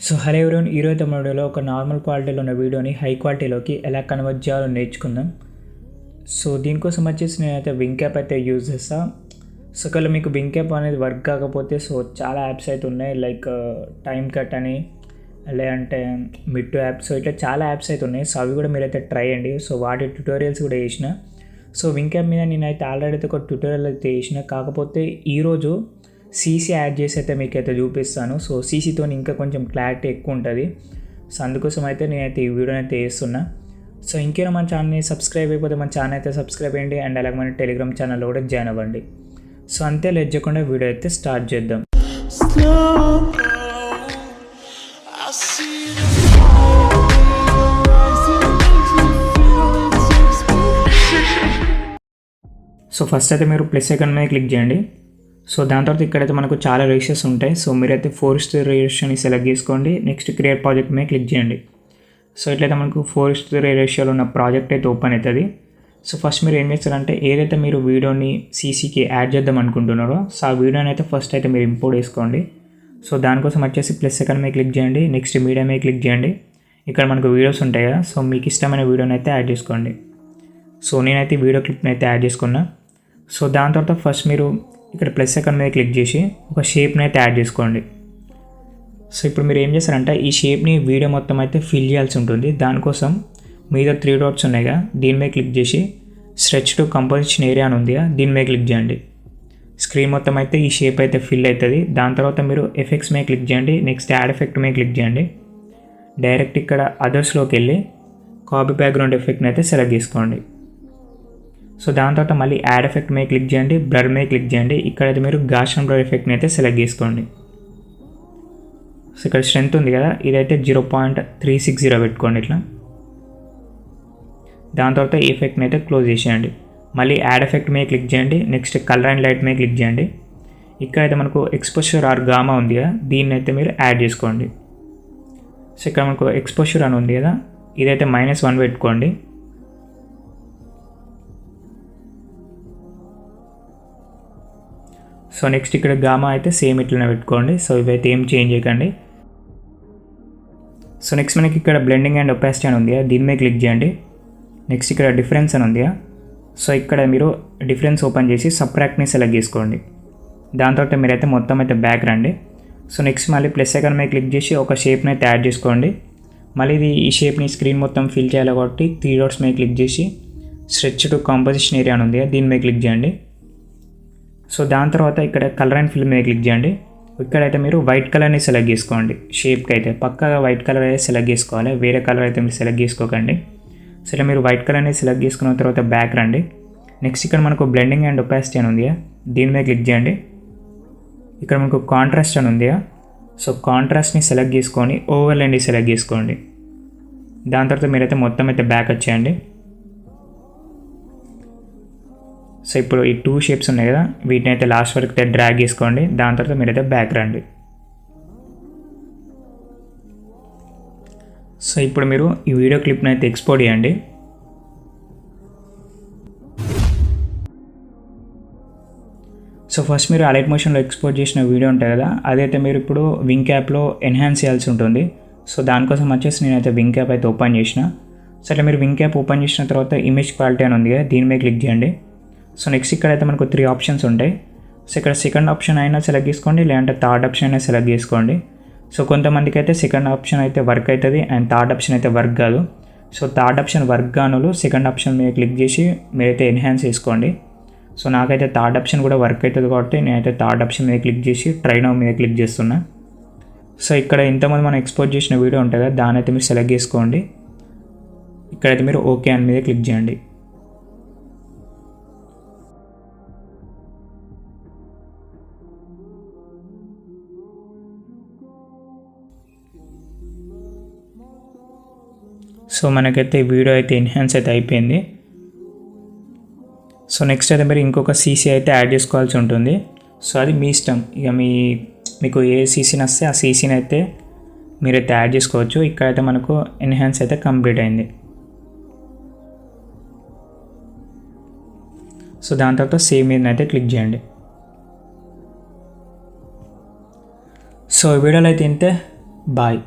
So hello everyone, ఈరోజు వీడియోలో ఒక నార్మల్ క్వాలిటీలో ఉన్న వీడియోని హై క్వాలిటీలోకి ఎలా కన్వర్ట్ చేయాలో నేర్చుకుందాం. సో దీనికోసం వచ్చేసి నేనైతే వింక్ యాప్ అయితే యూజ్ చేస్తాను. సో ఒకవేళ మీకు వింక్ యాప్ అనేది వర్క్ కాకపోతే సో చాలా యాప్స్ అయితే ఉన్నాయి, లైక్ టైం కట్ అని, లేదంటే మిడ్ టు యాప్స్, సో ఇట్లా చాలా యాప్స్ అయితే ఉన్నాయి. సో అవి కూడా మీరైతే ట్రై చేయండి. సో వాటి ట్యూటోరియల్స్ కూడా చేసిన. సో వింక్ యాప్ మీద నేనైతే ఆల్రెడీ అయితే ఒక ట్యూటోరియల్ అయితే చేసిన, కాకపోతే ఈరోజు సీసీ యాడ్ చేసి అయితే మీకైతే చూపిస్తాను. సో సీసీతో ఇంకా కొంచెం క్లారిటీ ఎక్కువ ఉంటుంది. సో అందుకోసం అయితే నేనైతే ఈ వీడియోని అయితే చేస్తున్నా. సో ఇంకేనా మన ఛానల్ని సబ్స్క్రైబ్ అయిపోతే మన ఛానల్ అయితే సబ్స్క్రైబ్ చేయండి, అండ్ అలాగే మన టెలిగ్రామ్ ఛానల్లో కూడా జాయిన్ అవ్వండి. సో అంతే లేట్ చేయకుండా వీడియో అయితే స్టార్ట్ చేద్దాం. సో ఫస్ట్ అయితే మీరు ప్లస్ ఐకాన్ మీద క్లిక్ చేయండి. సో దాని తర్వాత ఇక్కడైతే మనకు చాలా రేషియోస్ ఉంటాయి. సో మీరైతే 4:3 రేషియోని సెలెక్ట్ చేసుకోండి. నెక్స్ట్ క్రియేట్ ప్రాజెక్ట్ మీద క్లిక్ చేయండి. సో ఇట్లయితే మనకు 4:3 రేషియోలో ఉన్న ప్రాజెక్ట్ అయితే ఓపెన్ అవుతుంది. సో ఫస్ట్ మీరు ఏం చేస్తారంటే ఏదైతే మీరు వీడియోని సీసీకి యాడ్ చేద్దాం అనుకుంటున్నారో సో ఆ వీడియోని అయితే ఫస్ట్ అయితే మీరు ఇంపోర్ట్ చేసుకోండి. సో దానికోసం వచ్చేసి ప్లస్ ఐకాన్ మీద క్లిక్ చేయండి. నెక్స్ట్ మీడియా మీద క్లిక్ చేయండి. ఇక్కడ మనకు వీడియోస్ ఉంటాయి కదా, సో మీకు ఇష్టమైన వీడియోని అయితే యాడ్ చేసుకోండి. సో నేనైతే వీడియో క్లిప్ని అయితే యాడ్ చేసుకున్నా. సో దాని తర్వాత ఫస్ట్ మీరు ఇక్కడ ప్లస్ ఐకాన్ మీద క్లిక్ చేసి ఒక షేప్ని అయితే యాడ్ చేసుకోండి. సో ఇప్పుడు మీరు ఏం చేస్తారంటే ఈ షేప్ని వీడియో మొత్తం అయితే ఫిల్ చేయాల్సి ఉంటుంది. దానికోసం మీద 3 డాట్స్ ఉన్నాయిగా, దీని మీద క్లిక్ చేసి స్ట్రెచ్ టు కంపోజిషన్ ఏరియా అని ఉందిగా, దీని మీద క్లిక్ చేయండి. స్క్రీన్ మొత్తం అయితే ఈ షేప్ అయితే ఫిల్ అవుతుంది. దాని తర్వాత మీరు ఎఫెక్ట్స్ మీద క్లిక్ చేయండి. నెక్స్ట్ యాడ్ ఎఫెక్ట్ మీద క్లిక్ చేయండి. డైరెక్ట్ ఇక్కడ అదర్స్లోకి వెళ్ళి కాపీ బ్యాక్గ్రౌండ్ ఎఫెక్ట్ని అయితే సెలెక్ట్ చేసుకోండి. సో దాని తర్వాత మళ్ళీ యాడ్ ఎఫెక్ట్ మీద క్లిక్ చేయండి. బ్లర్ మీద క్లిక్ చేయండి. ఇక్కడైతే మీరు గాషన్ బ్లర్ ఎఫెక్ట్ని అయితే సెలెక్ట్ చేసుకోండి. సో ఇక్కడ స్ట్రెంత్ ఉంది కదా, ఇదైతే 0.360 పెట్టుకోండి ఇట్లా. దాని తర్వాత ఈ ఎఫెక్ట్ని అయితే క్లోజ్ చేసేయండి. మళ్ళీ యాడ్ ఎఫెక్ట్ మీద క్లిక్ చేయండి. నెక్స్ట్ కలర్ అండ్ లైట్ మీద క్లిక్ చేయండి. ఇక్కడైతే మనకు ఎక్స్పోజర్ ఆర్ గామా ఉంది కదా, దీన్ని అయితే మీరు యాడ్ చేసుకోండి. సో ఇక్కడ మనకు ఎక్స్పోజర్ అని ఉంది కదా, ఇదైతే -1 పెట్టుకోండి. సో నెక్స్ట్ ఇక్కడ గామా అయితే సేమ్ ఇట్లనే పెట్టుకోండి. సో ఇవైతే ఏం చేంజ్ చేయకండి. సో నెక్స్ట్ మనకి ఇక్కడ బ్లెండింగ్ అండ్ ఒపాసిటీ అని ఉంది, దీని మీద క్లిక్ చేయండి. నెక్స్ట్ ఇక్కడ డిఫరెన్స్ అని ఉంది. సో ఇక్కడ మీరు డిఫరెన్స్ ఓపెన్ చేసి సబ్ట్రాక్ట్ని సెలెక్ట్ చేసుకోండి. దాని తర్వాత మీరైతే మొత్తం అయితే బ్యాక్ రండి. సో నెక్స్ట్ మళ్ళీ ప్లస్ ఐకాన్ మీద క్లిక్ చేసి ఒక షేప్ని అయితే యాడ్ చేసుకోండి. మళ్ళీ ఇది ఈ షేప్ని స్క్రీన్ మొత్తం ఫిల్ చేయాలి కాబట్టి 3 డాట్స్ మీద క్లిక్ చేసి స్ట్రెచ్ టు కంపోజిషన్ ఏరియా అని ఉంది, దీని మీద క్లిక్ చేయండి. సో దాని తర్వాత ఇక్కడ కలర్ అండ్ ఫిల్ మీద క్లిక్ చేయండి. ఇక్కడైతే మీరు వైట్ కలర్ని సెలెక్ట్ చేసుకోండి. షేప్కి అయితే పక్కాగా వైట్ కలర్ అయితే సెలెక్ట్ చేసుకోవాలి, వేరే కలర్ అయితే మీరు సెలెక్ట్ చేసుకోకండి. సో ఇలా మీరు వైట్ కలర్ని సెలెక్ట్ చేసుకున్న తర్వాత బ్యాక్ రండి. నెక్స్ట్ ఇక్కడ మనకు బ్లెండింగ్ అండ్ ఒపాసిటీ అని ఉంది, దీని మీద క్లిక్ చేయండి. ఇక్కడ మనకు కాంట్రాస్ట్ అని ఉంది. సో కాంట్రాస్ట్ని సెలెక్ట్ చేసుకొని ఓవర్లేని సెలెక్ట్ చేసుకోండి. దాని తర్వాత మీరైతే మొత్తం అయితే బ్యాక్ వచ్చేయండి. సో ఇప్పుడు ఈ 2 షేప్స్ ఉన్నాయి కదా, వీటిని అయితే లాస్ట్ వరకు అయితే డ్రాగ్ చేసుకోండి. దాని తర్వాత మీరైతే బ్యాక్ రండి. సో ఇప్పుడు మీరు ఈ వీడియో క్లిప్ని అయితే ఎక్స్పోర్ట్ చేయండి. సో ఫస్ట్ మీరు అలైట్ మోషన్లో ఎక్స్పోర్ట్ చేసిన వీడియో ఉంటుంది కదా, అదైతే మీరు ఇప్పుడు వింక్ యాప్లో ఎన్హాన్స్ చేయాల్సి ఉంటుంది. సో దానికోసం వచ్చేసి నేనైతే వింక్ యాప్ అయితే ఓపెన్ చేసిన. సో అట్లా మీరు వింక్ యాప్ ఓపెన్ చేసిన తర్వాత ఇమేజ్ క్వాలిటీ అని ఉంది కదా, దీని మీద క్లిక్ చేయండి. సో నెక్స్ట్ ఇక్కడైతే మనకు 3 ఆప్షన్స్ ఉంటాయి. సో ఇక్కడ సెకండ్ ఆప్షన్ అయినా సెలెక్ట్ చేసుకోండి, లేదంటే థర్డ్ ఆప్షన్ అయినా సెలెక్ట్ చేసుకోండి. సో కొంతమందికి అయితే సెకండ్ ఆప్షన్ అయితే వర్క్ అవుతుంది అండ్ థర్డ్ ఆప్షన్ అయితే వర్క్ కాదు. సో థర్డ్ ఆప్షన్ వర్క్ కానులు సెకండ్ ఆప్షన్ మీద క్లిక్ చేసి మీరైతే ఎన్హాన్స్ చేసుకోండి. సో నాకైతే థర్డ్ ఆప్షన్ కూడా వర్క్ అవుతుంది కాబట్టి నేనైతే థర్డ్ ఆప్షన్ మీద క్లిక్ చేసి ట్రై నౌ మీద క్లిక్ చేస్తున్నా. సో ఇక్కడ ఇంతమంది మనం ఎక్స్పోర్ట్ చేసిన వీడియో ఉంటుంది కదా, దాని అయితే మీరు సెలెక్ట్ చేసుకోండి. ఇక్కడైతే మీరు ఓకే అని మీద క్లిక్ చేయండి. సో మనకైతే వీడియో అయితే ఎన్హాన్స్ అయితే అయిపోయింది. సో నెక్స్ట్ అయితే మీరు ఇంకొక సీసీ అయితే యాడ్ చేసుకోవాల్సి ఉంటుంది. సో అది మీ ఇష్టం, ఇక మీకు ఏ సీసీని వస్తే ఆ సీసీని అయితే మీరైతే యాడ్ చేసుకోవచ్చు. ఇక్కడైతే మనకు ఎన్హాన్స్ అయితే కంప్లీట్ అయింది. సో దాని తర్వాత సేమ్ మీద అయితే క్లిక్ చేయండి. సో వీడియోలో అయితే ఇంతే, బాయ్.